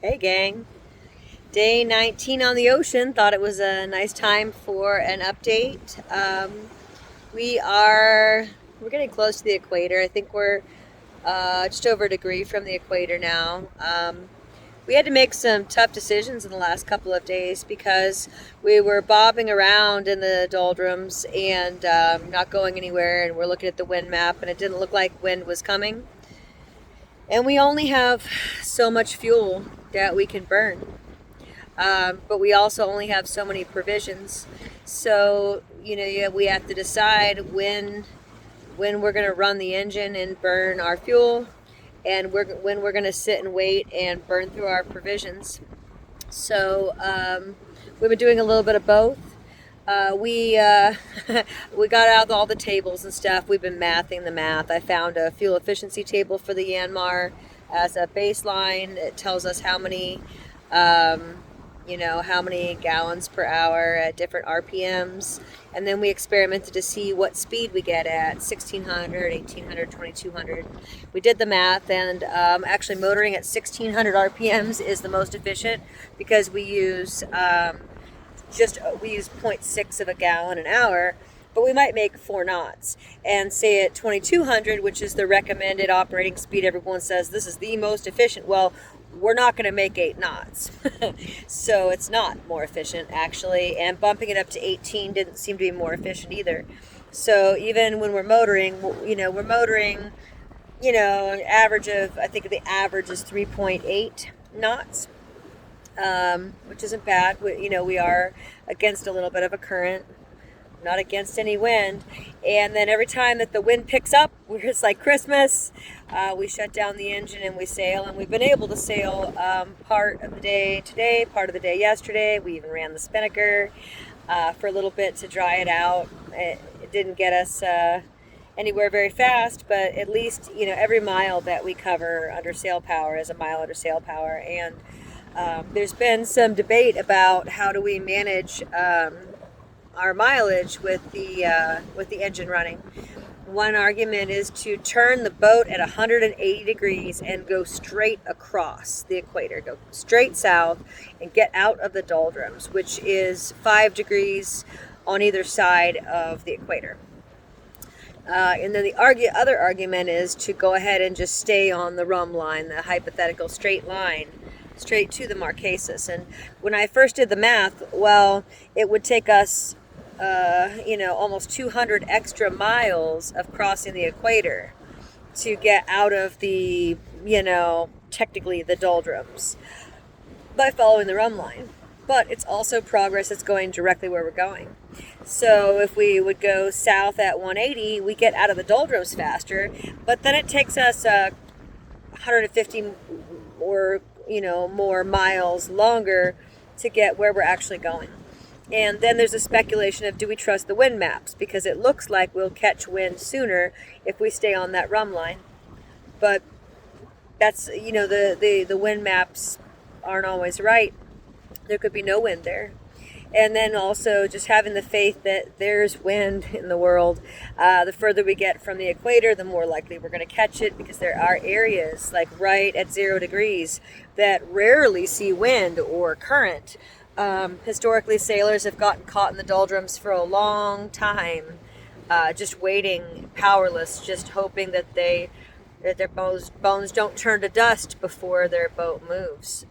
Hey gang. Day 19 on the ocean. Thought it was a nice time for an update. We are we're getting close to the equator. I think we're just over a degree from the equator now. We had to make some tough decisions in the last couple of days because we were bobbing around in the doldrums and not going anywhere. And we're looking at the wind map, and it didn't look like wind was coming. And we only have so much fuel that we can burn. But we also only have so many provisions. So, we have to decide when we're going to run the engine and burn our fuel, and when we're going to sit and wait and burn through our provisions. So we've been doing a little bit of both. We we got out all the tables and stuff. We've been mathing the math. I found a fuel efficiency table for the Yanmar as a baseline. It tells us how many how many gallons per hour at different RPMs. And then we experimented to see what speed we get at 1600, 1800, 2200. We did the math, and actually motoring at 1600 RPMs is the most efficient because we use we use 0.6 of a gallon an hour, but we might make 4 knots. And say at 2200, which is the recommended operating speed, everyone says this is the most efficient. Well, we're not going to make 8 knots. So it's not more efficient, actually. And bumping it up to 18 didn't seem to be more efficient either. So even when we're motoring, an average of, I think the average is 3.8 knots, which isn't bad. We are against a little bit of a current, not against any wind. And then every time that the wind picks up, it's like Christmas. We shut down the engine and we sail, and we've been able to sail part of the day today, part of the day yesterday. We even ran the spinnaker for a little bit to dry it out. It didn't get us anywhere very fast, but at least every mile that we cover under sail power is a mile under sail power. And there's been some debate about how do we manage our mileage with the engine running. One argument is to turn the boat at 180 degrees and go straight across the equator, go straight south and get out of the doldrums, which is 5 degrees on either side of the equator. And then the other argument is to go ahead and just stay on the rum line, the hypothetical straight line, straight to the Marquesas. And when I first did the math, well, it would take us almost 200 extra miles of crossing the equator to get out of the, technically the doldrums by following the rum line. But it's also progress that's going directly where we're going. So if we would go south at 180, we get out of the doldrums faster, but then it takes us 150 or, more miles longer to get where we're actually going. And then there's a speculation of, do we trust the wind maps? Because it looks like we'll catch wind sooner if we stay on that rum line. But that's, the wind maps aren't always right. There could be no wind there. And then also just having the faith that there's wind in the world. The further we get from the equator, the more likely we're going to catch it, because there are areas like right at 0 degrees that rarely see wind or current. Historically, sailors have gotten caught in the doldrums for a long time, just waiting, powerless, just hoping that their bones don't turn to dust before their boat moves.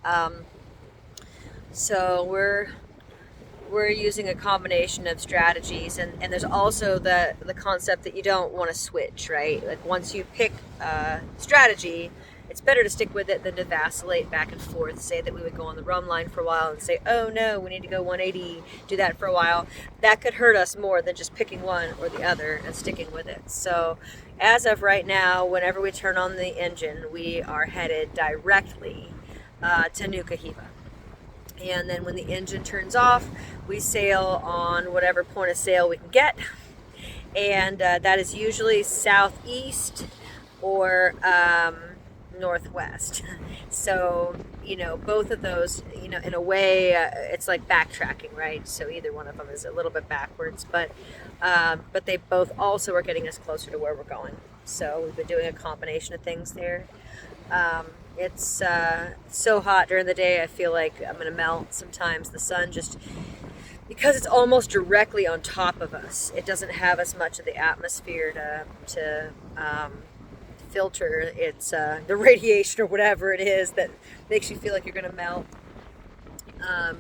So we're using a combination of strategies, and there's also the concept that you don't want to switch, right? Like once you pick a strategy, it's better to stick with it than to vacillate back and forth. Say that we would go on the rum line for a while and say, oh no, we need to go 180, do that for a while. That could hurt us more than just picking one or the other and sticking with it. So as of right now, whenever we turn on the engine, we are headed directly to Nuka Hiva. And then when the engine turns off, we sail on whatever point of sail we can get. And that is usually southeast or northwest. So, both of those, in a way, it's like backtracking, right? So either one of them is a little bit backwards, but they both also are getting us closer to where we're going. So we've been doing a combination of things there. It's so hot during the day. I feel like I'm gonna melt sometimes. The sun just, because it's almost directly on top of us, it doesn't have as much of the atmosphere to filter its the radiation or whatever it is that makes you feel like you're gonna melt. Um,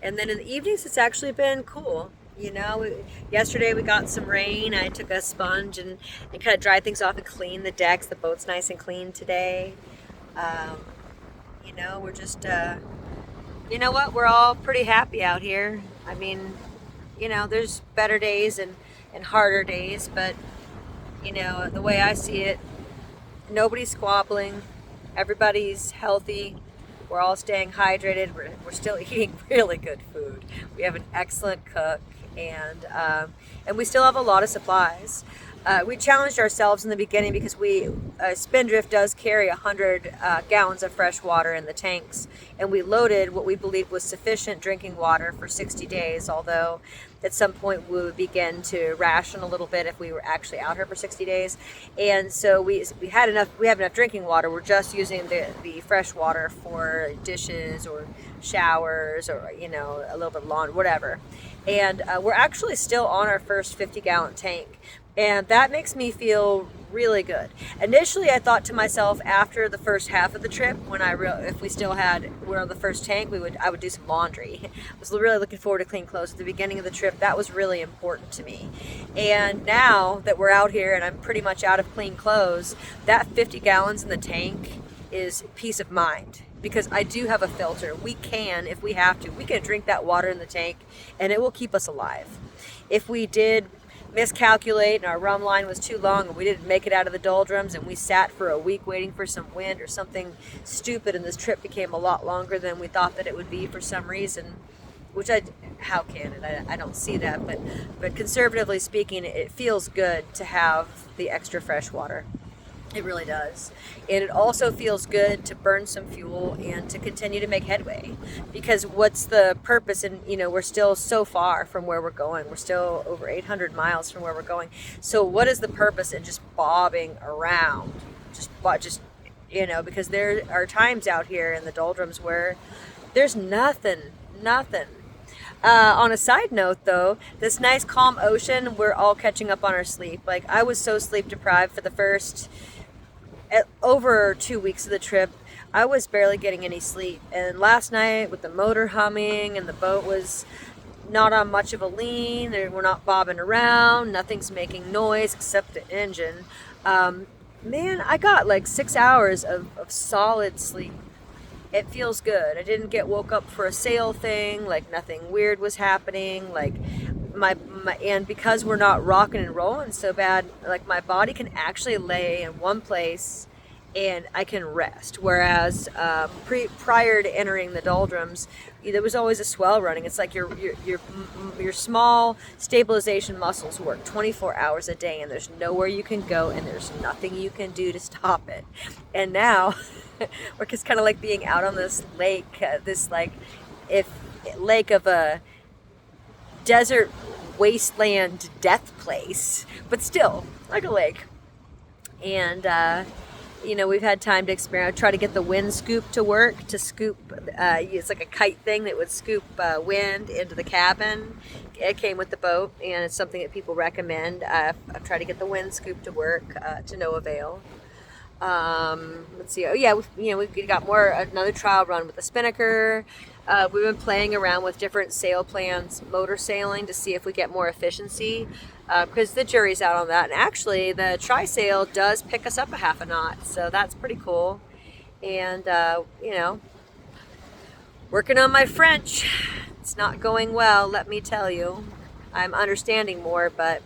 and then in the evenings, it's actually been cool. Yesterday we got some rain. I took a sponge and kind of dried things off and cleaned the decks. The boat's nice and clean today. Um, we're just, you know what? We're all pretty happy out here. I mean, there's better days and harder days, but, the way I see it, nobody's squabbling. Everybody's healthy. We're all staying hydrated. We're still eating really good food. We have an excellent cook, and we still have a lot of supplies. We challenged ourselves in the beginning because Spindrift does carry 100 gallons of fresh water in the tanks, and we loaded what we believed was sufficient drinking water for 60 days, although at some point we would begin to ration a little bit if we were actually out here for 60 days. And so we have enough drinking water. We're just using the fresh water for dishes or showers or a little bit of laundry, whatever. And we're actually still on our first 50-gallon tank. And that makes me feel really good. Initially, I thought to myself after the first half of the trip, if we're on the first tank, I would do some laundry. I was really looking forward to clean clothes at the beginning of the trip. That was really important to me. And now that we're out here and I'm pretty much out of clean clothes, that 50 gallons in the tank is peace of mind. Because I do have a filter. We can, if we have to, we can drink that water in the tank and it will keep us alive. If we did miscalculate and our rum line was too long and we didn't make it out of the doldrums and we sat for a week waiting for some wind or something stupid and this trip became a lot longer than we thought that it would be for some reason, how can it? I don't see that, but conservatively speaking, it feels good to have the extra fresh water. It really does. And it also feels good to burn some fuel and to continue to make headway. Because what's the purpose? And, we're still so far from where we're going. We're still over 800 miles from where we're going. So what is the purpose in just bobbing around? Because there are times out here in the doldrums where there's nothing. On a side note, though, this nice calm ocean, we're all catching up on our sleep. Like, I was so sleep deprived for the first over 2 weeks of the trip. I was barely getting any sleep. And last night, with the motor humming and the boat was not on much of a lean, we're not bobbing around, nothing's making noise except the engine. Man, I got like 6 hours of solid sleep. It feels good. I didn't get woke up for a sail thing, like nothing weird was happening, like and because we're not rocking and rolling so bad, like my body can actually lay in one place and I can rest. Whereas prior to entering the doldrums, there was always a swell running. It's like your small stabilization muscles work 24 hours a day, and there's nowhere you can go, and there's nothing you can do to stop it. And now, we're just kind of like being out on this lake, lake of a desert wasteland death place, but still like a lake. And we've had time to experiment. I try to get the wind scoop to work, to scoop, it's like a kite thing that would scoop wind into the cabin. It came with the boat, and it's something that people recommend. I've tried to get the wind scoop to work, to no avail. Let's see. Oh yeah, we got another trial run with the spinnaker. We've been playing around with different sail plans, motor sailing, to see if we get more efficiency, because the jury's out on that. And actually, the tri-sail does pick us up a half a knot, so that's pretty cool. And, working on my French. It's not going well, let me tell you. I'm understanding more, but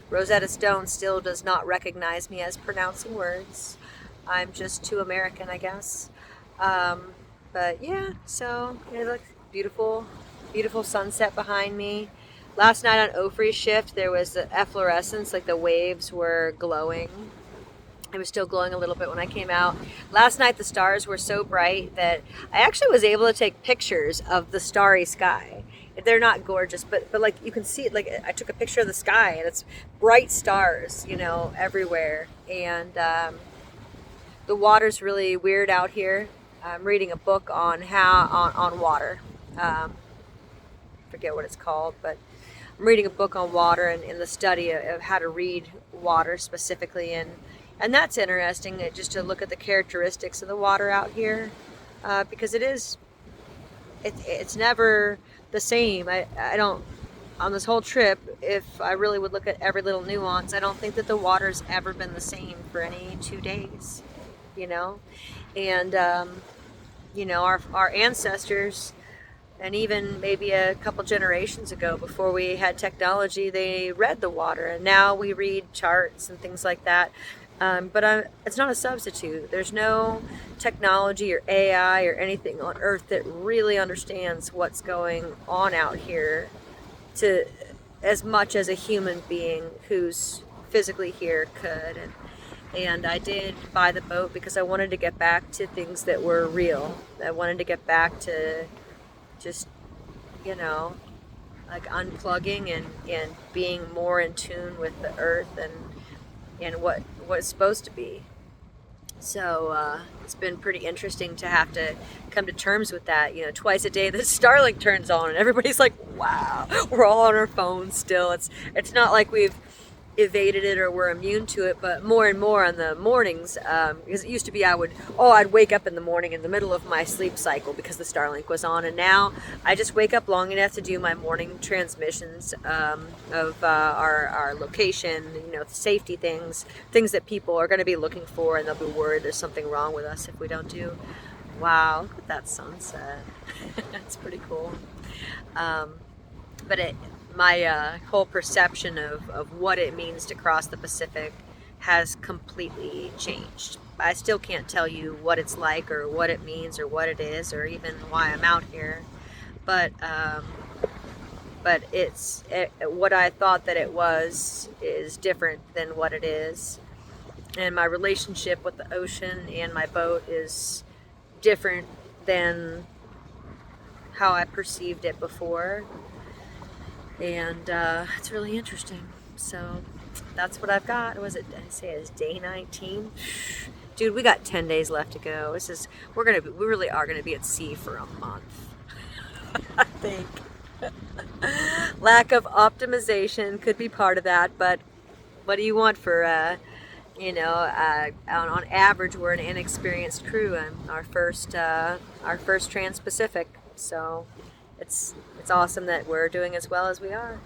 Rosetta Stone still does not recognize me as pronouncing words. I'm just too American, I guess. But yeah, so it looks beautiful, beautiful sunset behind me. Last night on Ofri's shift, there was the efflorescence, like the waves were glowing. It was still glowing a little bit when I came out. Last night the stars were so bright that I actually was able to take pictures of the starry sky. They're not gorgeous, but like you can see it. Like I took a picture of the sky and it's bright stars, everywhere. And the water's really weird out here. I'm reading a book on on water. Forget what it's called, but I'm reading a book on water and in the study of how to read water specifically, and that's interesting. Just to look at the characteristics of the water out here, because it's never the same. I don't, on this whole trip, if I really would look at every little nuance, I don't think that the water's ever been the same for any 2 days, you know, and you know, our ancestors, and even maybe a couple generations ago, before we had technology, they read the water, and now we read charts and things like that. But it's not a substitute. There's no technology or AI or anything on Earth that really understands what's going on out here to as much as a human being who's physically here could. And I did buy the boat because I wanted to get back to things that were real. I wanted to get back to just, you know, like unplugging and being more in tune with the earth and what it's supposed to be. So it's been pretty interesting to have to come to terms with that. You know, twice a day the Starlink turns on and everybody's like, wow, we're all on our phones still. It's not like we've evaded it or we're immune to it, but more and more on the mornings, because it used to be I'd wake up in the morning in the middle of my sleep cycle because the Starlink was on, and now I just wake up long enough to do my morning transmissions of our location, you know, safety things that people are going to be looking for, and they'll be worried there's something wrong with us if we don't do. Wow, look at that sunset. It's pretty cool. But my whole perception of what it means to cross the Pacific has completely changed. I still can't tell you what it's like or what it means or what it is or even why I'm out here, but what I thought that it was is different than what it is, and my relationship with the ocean and my boat is different than how I perceived it before. And it's really interesting. So that's what I've got. Was it? Did I say it's day 19? Dude, we got 10 days left to go. We really are gonna be at sea for a month. I think. Lack of optimization could be part of that, but what do you want for on average, we're an inexperienced crew, and our first Trans-Pacific. So it's awesome that we're doing as well as we are.